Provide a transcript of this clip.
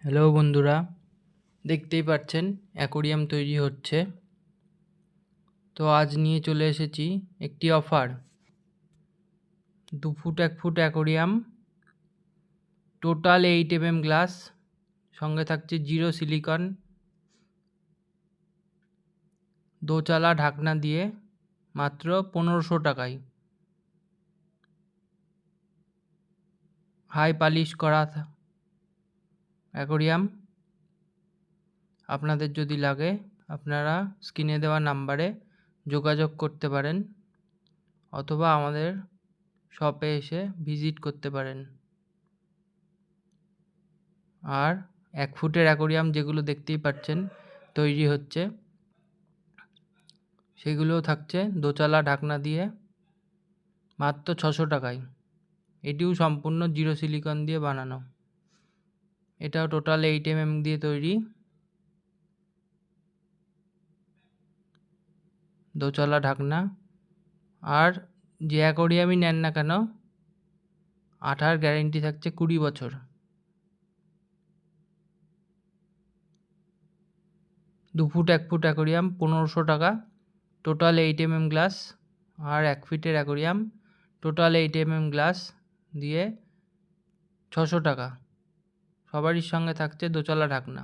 Hello বন্ধুরা, দেখতেই পাচ্ছেন অ্যাকোরিয়াম তৈরি হচ্ছে। তো আজ নিয়ে চলে এসেছি একটি offer. 2 foot 1 foot aquarium, total 8 glass, সঙ্গে থাকছে জিরো সিলিকন, দোচালা ঢাকনা দিয়ে মাত্র 1500 টাকায়। হাই পালিশ করা অ্যাকোরিয়াম। আপনাদের যদি লাগে আপনারা স্ক্রিনে দেওয়া নাম্বারে যোগাযোগ করতে পারেন, অথবা আমাদের শপে এসে ভিজিট করতে পারেন। আর 1 ফুটের অ্যাকোরিয়াম যেগুলো দেখতেই পাচ্ছেন তৈরি হচ্ছে, সেগুলোও থাকছে দোচালা ঢাকনা দিয়ে মাত্র 600 টাকায়। এটিও সম্পূর্ণ জিরো সিলিকন দিয়ে বানানো। এটাও টোটাল 8 দিয়ে তৈরি। দোচালা ঢাকনা। আর যে অ্যাকোরিয়ামই নেন না কেন, আঠার গ্যারেন্টি থাকছে 20 বছর। 2 ফুট 1 ফুট অ্যাকোরিয়াম 1500 টাকা, টোটাল 8 গ্লাস। আর 1 ফিটের অ্যাকোরিয়াম টোটাল 8 গ্লাস দিয়ে 600 টাকা। সবারই সঙ্গে থাকছে দোচালা ঢাকনা।